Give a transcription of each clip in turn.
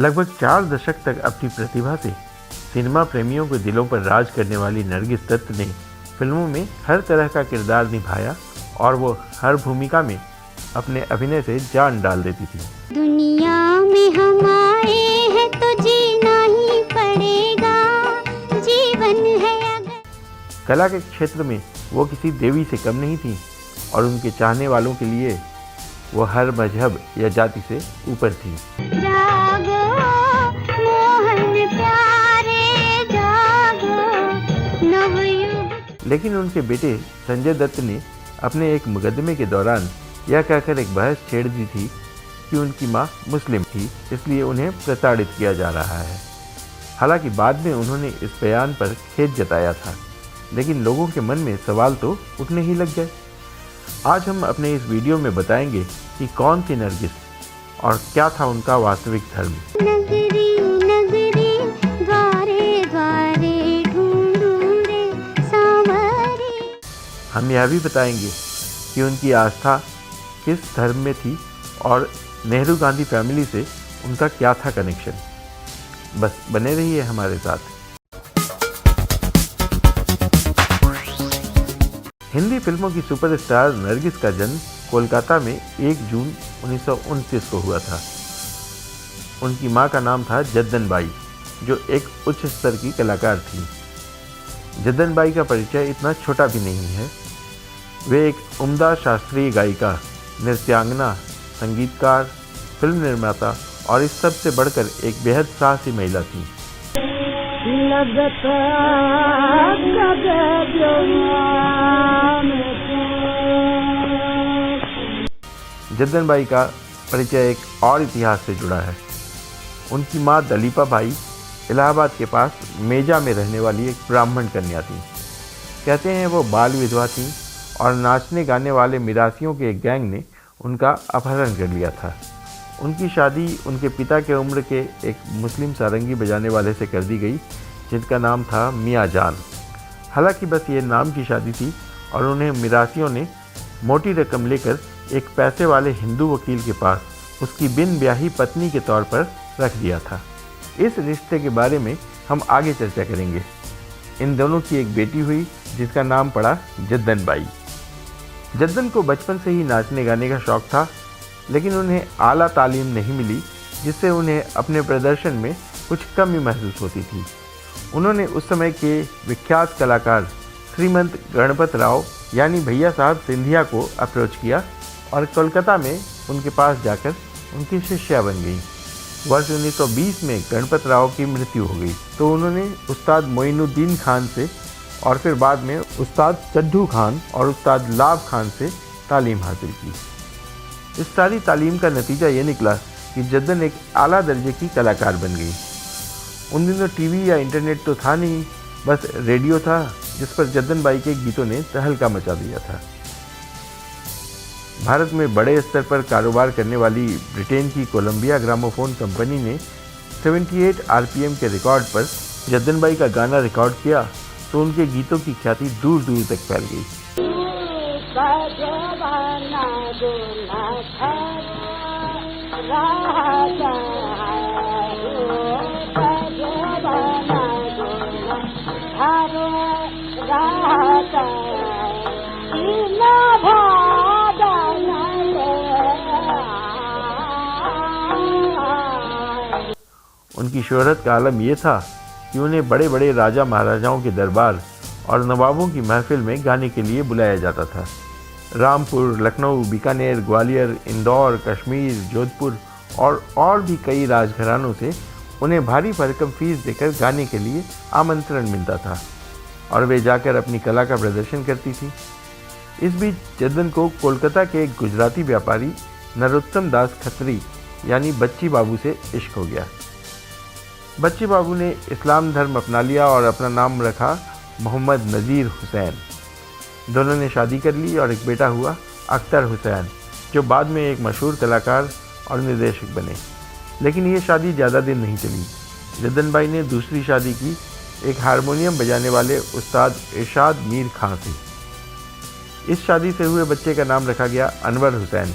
लगभग 4 दशक तक अपनी प्रतिभा से सिनेमा प्रेमियों के दिलों पर राज करने वाली नरगिस दत्त ने फिल्मों में हर तरह का किरदार निभाया और वो हर भूमिका में अपने अभिनय से जान डाल देती थी। दुनिया में हम आए हैं तो जीना ही पड़ेगा, जीवन है अगर। कला के क्षेत्र में वो किसी देवी से कम नहीं थी और उनके चाहने वालों के लिए वो हर मजहब या जाति से ऊपर थी। जागो मोहन प्यारे जागो नवयुग। लेकिन उनके बेटे संजय दत्त ने अपने एक मुकदमे के दौरान यह कहकर एक बहस छेड़ दी थी कि उनकी मां मुस्लिम थी, इसलिए उन्हें प्रताड़ित किया जा रहा है। हालांकि बाद में उन्होंने इस बयान पर खेद जताया था, लेकिन लोगों के मन में सवाल तो उठने ही लग गए। आज हम अपने इस वीडियो में बताएंगे कि कौन थी नरगिस और क्या था उनका वास्तविक धर्म। नगरी नगरी द्वारे द्वारे ढूंढूं रे सांवरे। हम यह भी बताएंगे कि उनकी आस्था किस धर्म में थी और नेहरू गांधी फैमिली से उनका क्या था कनेक्शन। बस बने रहिए हमारे साथ। हिंदी फिल्मों की सुपरस्टार नरगिस का जन्म कोलकाता में 1 जून 1929 को हुआ था। उनकी मां का नाम था जद्दन बाई, जो एक उच्च स्तर की कलाकार थी। जद्दन बाई का परिचय इतना छोटा भी नहीं है। वे एक उम्दा शास्त्रीय गायिका, नृत्यांगना, संगीतकार, फिल्म निर्माता और इस सब से बढ़कर एक बेहद साहसी महिला थी। जद्दन बाई का परिचय एक और इतिहास से जुड़ा है। उनकी मां दलीपा बाई इलाहाबाद के पास मेजा में रहने वाली एक ब्राह्मण कन्या थी। कहते हैं वो बाल विधवा थी और नाचने गाने वाले मिरासियों के एक गैंग ने उनका अपहरण कर लिया था। उनकी शादी उनके पिता के उम्र के एक मुस्लिम सारंगी बजाने वाले से कर दी गई, जिनका नाम था मियाँ जान। हालांकि बस ये नाम की शादी थी और उन्हें मिरासियों ने मोटी रकम लेकर एक पैसे वाले हिंदू वकील के पास उसकी बिन ब्याही पत्नी के तौर पर रख दिया था। इस रिश्ते के बारे में हम आगे चर्चा करेंगे। इन दोनों की एक बेटी हुई जिसका नाम पड़ा जद्दन बाई। जद्दन को बचपन से ही नाचने गाने का शौक था, लेकिन उन्हें आला तालीम नहीं मिली, जिससे उन्हें अपने प्रदर्शन में कुछ कमी महसूस होती थी। उन्होंने उस समय के विख्यात कलाकार श्रीमंत गणपत राव यानी भैया साहब सिंधिया को अप्रोच किया और कोलकाता में उनके पास जाकर उनकी शिष्या बन गई। वर्ष 1920 में गणपत राव की मृत्यु हो गई, तो उन्होंने उस्ताद मोइनुद्दीन खान से और फिर बाद में उस्ताद चड्ढू खान और उस्ताद लाभ खान से तालीम हासिल की। इस सारी तालीम का नतीजा ये निकला कि जद्दन एक आला दर्जे की कलाकार बन गई। उन दिनों टीवी या इंटरनेट तो था नहीं, बस रेडियो था जिस पर जद्दन बाई के गीतों ने तहलका मचा दिया था। भारत में बड़े स्तर पर कारोबार करने वाली ब्रिटेन की कोलंबिया ग्रामोफोन कंपनी ने 78 आरपीएम के रिकॉर्ड पर जद्दन बाई का गाना रिकॉर्ड किया, तो उनके गीतों की ख्याति दूर दूर तक फैल गई। उनकी शोहरत का आलम यह था कि उन्हें बड़े बड़े राजा महाराजाओं के दरबार और नवाबों की महफिल में गाने के लिए बुलाया जाता था। रामपुर, लखनऊ, बीकानेर, ग्वालियर, इंदौर, कश्मीर, जोधपुर और भी कई राजघरानों से उन्हें भारी भरकम फीस देकर गाने के लिए आमंत्रण मिलता था और वे जाकर अपनी कला का प्रदर्शन करती थी। इस बीच जद्दन को कोलकाता के एक गुजराती व्यापारी नरोत्तम दास खत्री यानी बच्ची बाबू से इश्क हो गया। बच्ची बाबू ने इस्लाम धर्म अपना लिया और अपना नाम रखा मोहम्मद नज़ीर हुसैन। दोनों ने शादी कर ली और एक बेटा हुआ अख्तर हुसैन, जो बाद में एक मशहूर कलाकार और निर्देशक बने। लेकिन ये शादी ज़्यादा दिन नहीं चली। जद्दन बाई ने दूसरी शादी की एक हारमोनियम बजाने वाले उस्ताद इरशाद मीर खां से। इस शादी से हुए बच्चे का नाम रखा गया अनवर हुसैन,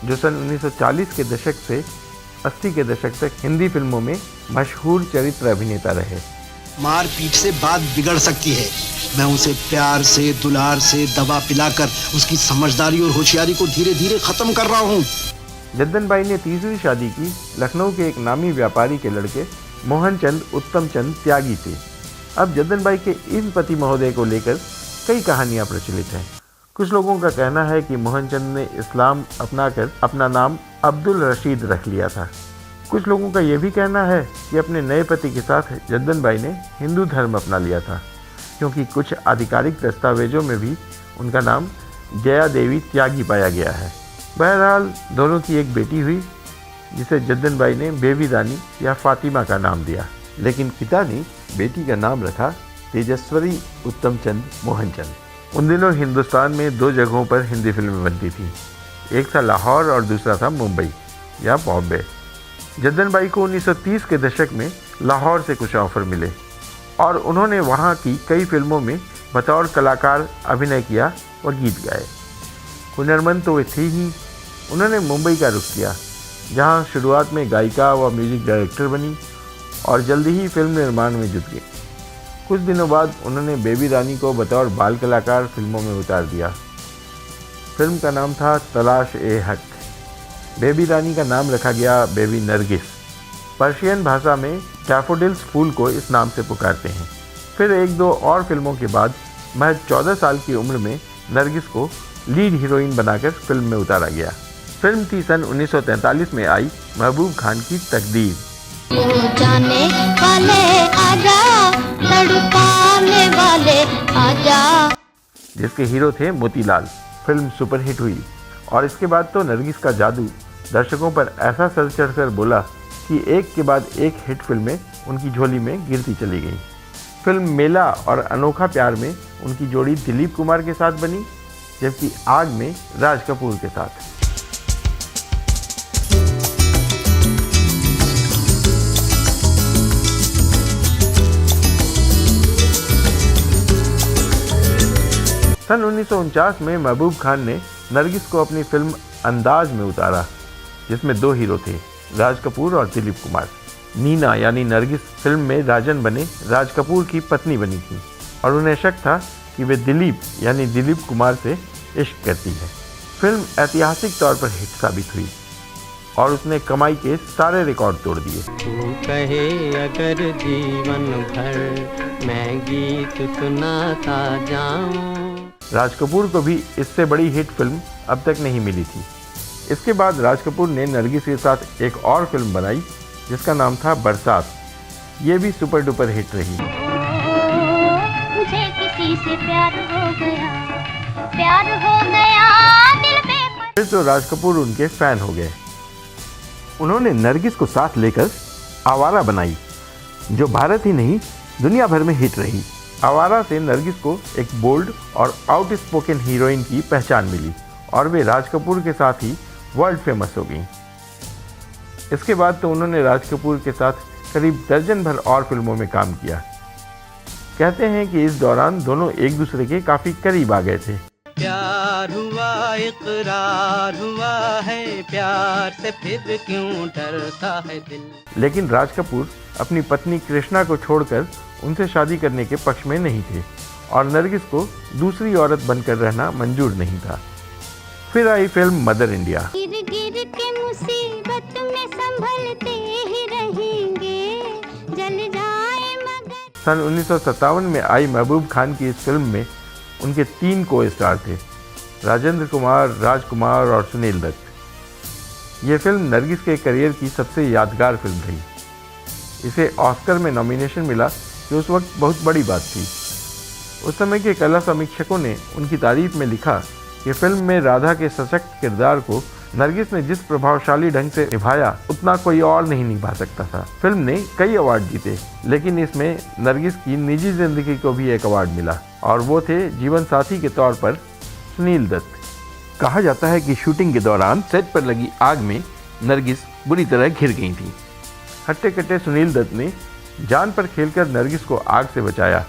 जो सन 1940 के दशक से 80 के दशक तक हिंदी फिल्मों में मशहूर चरित्र अभिनेता रहे। मारपीट से बात बिगड़ सकती है। मैं उसे प्यार से, दुलार से दवा पिलाकर उसकी समझदारी और होशियारी को धीरे धीरे खत्म कर रहा हूँ। जद्दन बाई ने तीसरी शादी की लखनऊ के एक नामी व्यापारी के लड़के मोहनचंद उत्तमचंद त्यागी से। अब जद्दन बाई के इन पति महोदय को लेकर कई कहानियां प्रचलित हैं। कुछ लोगों का कहना है कि मोहनचंद ने इस्लाम अपनाकर अपना नाम अब्दुल रशीद रख लिया था। कुछ लोगों का यह भी कहना है कि अपने नए पति के साथ जद्दन बाई ने हिंदू धर्म अपना लिया था, क्योंकि कुछ आधिकारिक दस्तावेजों में भी उनका नाम जया देवी त्यागी पाया गया है। बहरहाल दोनों की एक बेटी हुई जिसे जद्दन बाई ने बेबी रानी या फातिमा का नाम दिया, लेकिन पिता ने बेटी का नाम रखा तेजस्वरी उत्तमचंद मोहनचंद। उन दिनों हिंदुस्तान में 2 जगहों पर हिंदी फिल्में बनती थी, एक था लाहौर और दूसरा था मुंबई या बॉम्बे। जद्दन बाई को 1930 के दशक में लाहौर से कुछ ऑफर मिले और उन्होंने वहाँ की कई फिल्मों में बतौर कलाकार अभिनय किया और गीत गाए। हुनरमंद तो वे थी ही। उन्होंने मुंबई का रुख किया, जहाँ शुरुआत में गायिका व म्यूजिक डायरेक्टर बनी और जल्दी ही फिल्म निर्माण में जुट गई। कुछ दिनों बाद उन्होंने बेबी रानी को बतौर बाल कलाकार फिल्मों में उतार दिया। फिल्म का नाम था तलाश ए हक। बेबी रानी का नाम रखा गया बेबी नरगिस। पर्शियन भाषा में डैफोडिल्स फूल को इस नाम से पुकारते हैं। फिर 1-2 और फिल्मों के बाद महज 14 साल की उम्र में नरगिस को लीड हीरोइन बनाकर फिल्म में उतारा गया। फिल्म थी सन 1943 में आई महबूब खान की तकदीर। जाने वाले आजा, तड़पाने वाले आजा, जिसके हीरो थे मोतीलाल। फिल्म सुपरहिट हुई और इसके बाद तो नरगिस का जादू दर्शकों पर ऐसा सर चढ़कर बोला कि एक के बाद एक हिट फिल्में उनकी झोली में गिरती चली गई। फिल्म मेला और अनोखा प्यार में उनकी जोड़ी दिलीप कुमार के साथ बनी, जबकि आग में राज कपूर के साथ। सन 1949 में महबूब खान ने नरगिस को अपनी फिल्म अंदाज में उतारा, जिसमें 2 हीरो थे, राज कपूर और दिलीप कुमार। नीना यानी नरगिस फिल्म में राजन बने राज कपूर की पत्नी बनी थी और उन्हें शक था कि वे दिलीप यानी दिलीप कुमार से इश्क करती है। फिल्म ऐतिहासिक तौर पर हिट साबित हुई और उसने कमाई के सारे रिकॉर्ड तोड़ दिए। तू कहे अगर जीवन भर मैं गीत सुनाता जाऊं। राज कपूर को भी इससे बड़ी हिट फिल्म अब तक नहीं मिली थी। इसके बाद राज कपूर ने नरगिस के साथ एक और फिल्म बनाई जिसका नाम था बरसात। ये भी सुपर डुपर हिट रही। मुझे किसी से प्यार हो गया दिल पे। फिर तो राज कपूर उनके फैन हो गए। उन्होंने नरगिस को साथ लेकर आवारा बनाई, जो भारत ही नहीं दुनिया भर में हिट रही। आवारा से नरगिस को एक बोल्ड और आउटस्पोकन हीरोइन की पहचान मिली और वे राज कपूर के साथ ही वर्ल्ड फेमस हो गई। इसके बाद तो उन्होंने राज कपूर के साथ करीब दर्जन भर और फिल्मों में काम किया। कहते हैं कि इस दौरान दोनों एक दूसरे के काफ़ी करीब आ गए थे। प्यार हुआ इकरार हुआ है, प्यार से फिर क्यों डरता है दिल। लेकिन राज कपूर अपनी पत्नी कृष्णा को छोड़कर उनसे शादी करने के पक्ष में नहीं थे और नरगिस को दूसरी औरत बनकर रहना मंजूर नहीं था। फिर आई फिल्म मदर इंडिया। गिर गिर के मुसीबत में संभलते ही रहेंगे, जल जाए मगर। सन 1957 में आई महबूब खान की इस फिल्म में उनके 3 को-स्टार थे, राजेंद्र कुमार, राजकुमार और सुनील दत्त। ये फिल्म नरगिस के करियर की सबसे यादगार फिल्म रही। इसे ऑस्कर में नॉमिनेशन मिला, जो उस वक्त बहुत बड़ी बात थी। उस समय के कला समीक्षकों ने उनकी तारीफ में लिखा कि फिल्म में राधा के सशक्त किरदार को नरगिस ने जिस प्रभावशाली ढंग से निभाया, उतना कोई और नहीं निभा सकता था। फिल्म ने कई अवार्ड जीते, लेकिन इसमें नरगिस की निजी जिंदगी को भी एक अवार्ड मिला और वो थे जीवन साथी के तौर पर सुनील दत्त। कहा जाता है कि शूटिंग के दौरान सेट पर लगी आग में नरगिस बुरी तरह घिर गई थी। हट्टे कट्टे सुनील दत्त ने जान पर खेलकर नरगिस को आग से बचाया।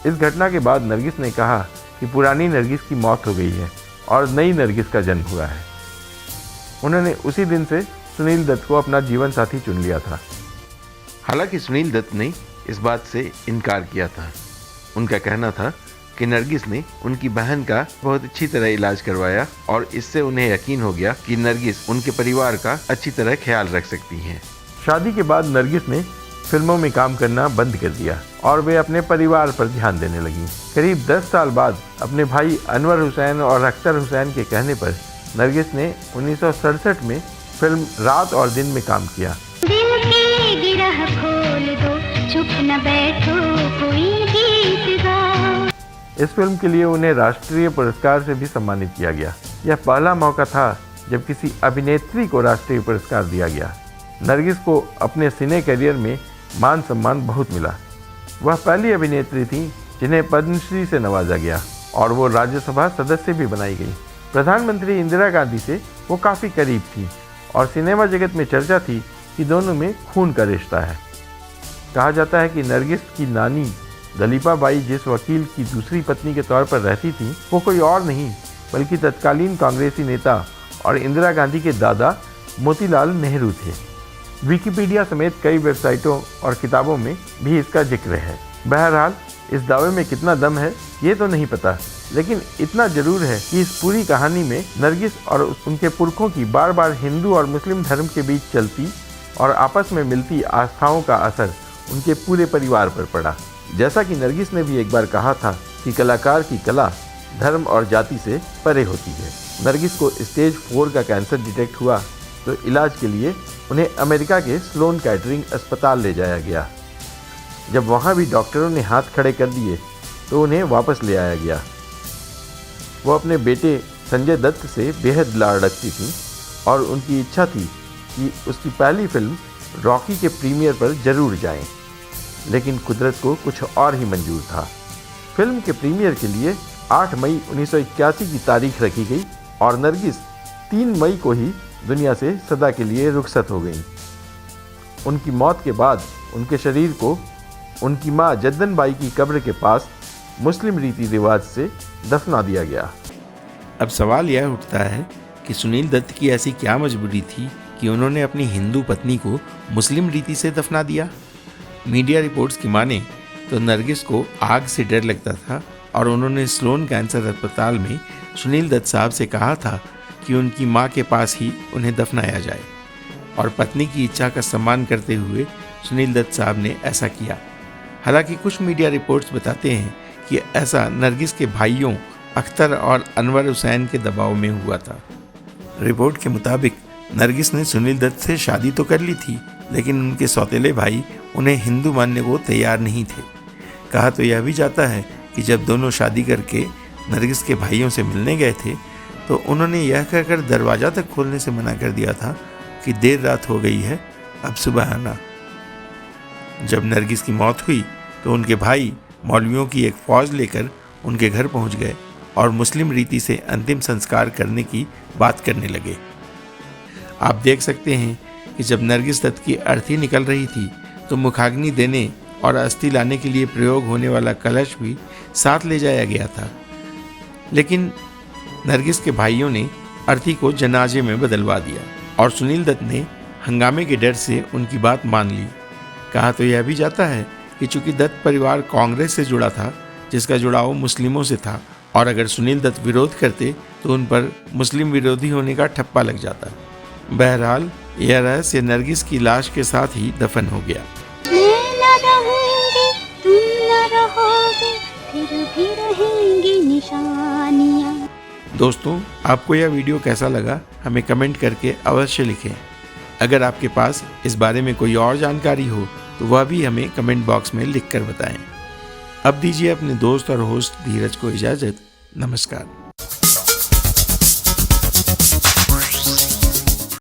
इस घटना के बाद नरगिस ने कहा कि पुरानी नरगिस की मौत हो गई है और नई नरगिस का जन्म हुआ है। उन्होंने उसी दिन से सुनील दत्त को अपना जीवन साथी चुन लिया था। हालांकि सुनील दत्त ने इस बात से इनकार किया था। उनका कहना था कि नरगिस ने उनकी बहन का बहुत अच्छी तरह इलाज करवाया और इससे उन्हें यकीन हो गया कि नरगिस उनके परिवार का अच्छी तरह ख्याल रख सकती हैं। शादी के बाद नरगिस ने फिल्मों में काम करना बंद कर दिया और वे अपने परिवार पर ध्यान देने लगी। करीब 10 साल बाद अपने भाई अनवर हुसैन और अख्तर हुसैन के कहने पर नरगिस ने 1967 में फिल्म रात और दिन में काम किया। दिल की गिरह खोल दो, चुप न बैठो, कोई गीत गाओ। इस फिल्म के लिए उन्हें राष्ट्रीय पुरस्कार से भी सम्मानित किया गया। यह पहला मौका था जब किसी अभिनेत्री को राष्ट्रीय पुरस्कार दिया गया। नरगिस को अपने सिने करियर में मान सम्मान बहुत मिला। वह पहली अभिनेत्री थी जिन्हें पद्मश्री से नवाजा गया और वो राज्यसभा सदस्य भी बनाई गई। प्रधानमंत्री इंदिरा गांधी से वो काफ़ी करीब थी और सिनेमा जगत में चर्चा थी कि दोनों में खून का रिश्ता है। कहा जाता है कि नरगिस की नानी दलीपा बाई जिस वकील की दूसरी पत्नी के तौर पर रहती थी वो कोई और नहीं बल्कि तत्कालीन कांग्रेसी नेता और इंदिरा गांधी के दादा मोतीलाल नेहरू थे। विकिपीडिया समेत कई वेबसाइटों और किताबों में भी इसका जिक्र है। बहरहाल इस दावे में कितना दम है ये तो नहीं पता, लेकिन इतना जरूर है कि इस पूरी कहानी में नरगिस और उनके पुरखों की बार बार हिंदू और मुस्लिम धर्म के बीच चलती और आपस में मिलती आस्थाओं का असर उनके पूरे परिवार पर पड़ा। जैसा कि नरगिस ने भी एक बार कहा था कि कलाकार की कला धर्म और जाति से परे होती है। नरगिस को स्टेज 4 का कैंसर डिटेक्ट हुआ तो इलाज के लिए उन्हें अमेरिका के स्लोन कैटरिंग अस्पताल ले जाया गया। जब वहाँ भी डॉक्टरों ने हाथ खड़े कर दिए तो उन्हें वापस ले आया गया। वो अपने बेटे संजय दत्त से बेहद लाड रखती थी और उनकी इच्छा थी कि उसकी पहली फिल्म रॉकी के प्रीमियर पर जरूर जाएं, लेकिन कुदरत को कुछ और ही मंजूर था। फिल्म के प्रीमियर के लिए 8 मई 1981 की तारीख रखी गई और नरगिस 3 मई को ही दुनिया से सदा के लिए रुखसत हो गई। उनकी मौत के बाद उनके शरीर को उनकी मां जद्दन बाई की कब्र के पास मुस्लिम रीति रिवाज से दफना दिया गया। अब सवाल यह उठता है कि सुनील दत्त की ऐसी क्या मजबूरी थी कि उन्होंने अपनी हिंदू पत्नी को मुस्लिम रीति से दफना दिया। मीडिया रिपोर्ट्स की माने तो नरगिस को आग से डर लगता था और उन्होंने स्लोन कैंसर अस्पताल में सुनील दत्त साहब से कहा था कि उनकी मां के पास ही उन्हें दफनाया जाए और पत्नी की इच्छा का सम्मान करते हुए सुनील दत्त साहब ने ऐसा किया। हालांकि कुछ मीडिया रिपोर्ट्स बताते हैं कि ऐसा नरगिस के भाइयों अख्तर और अनवर हुसैन के दबाव में हुआ था। रिपोर्ट के मुताबिक नरगिस ने सुनील दत्त से शादी तो कर ली थी, लेकिन उनके सौतेले भाई उन्हें हिंदू मानने को तैयार नहीं थे। कहा तो यह भी जाता है कि जब दोनों शादी करके नरगिस के भाइयों से मिलने गए थे तो उन्होंने यह कहकर दरवाज़ा तक खोलने से मना कर दिया था कि देर रात हो गई है, अब सुबह आना। जब नरगिस की मौत हुई तो उनके भाई मौलवियों की एक फ़ौज लेकर उनके घर पहुंच गए और मुस्लिम रीति से अंतिम संस्कार करने की बात करने लगे। आप देख सकते हैं कि जब नरगिस दत्त की अर्थी निकल रही थी तो मुखाग्नि देने और अस्थि लाने के लिए प्रयोग होने वाला कलश भी साथ ले जाया गया था, लेकिन नरगिस के भाइयों ने अर्थी को जनाजे में बदलवा दिया और सुनील दत्त ने हंगामे के डर से उनकी बात मान ली। कहा तो यह भी जाता है कि चूंकि दत्त परिवार कांग्रेस से जुड़ा था जिसका जुड़ाव मुस्लिमों से था और अगर सुनील दत्त विरोध करते तो उन पर मुस्लिम विरोधी होने का ठप्पा लग जाता। बहरहाल यह रहस्य नरगिस की लाश के साथ ही दफन हो गया। मैं न रहूंगी, तुम न रहोगे, फिर भी रहेंगी निशानियां। दोस्तों, आपको यह वीडियो कैसा लगा हमें कमेंट करके अवश्य लिखें। अगर आपके पास इस बारे में कोई और जानकारी हो तो वह भी हमें कमेंट बॉक्स में लिखकर बताएं। अब दीजिए अपने दोस्त और होस्ट धीरज को इजाज़त। नमस्कार।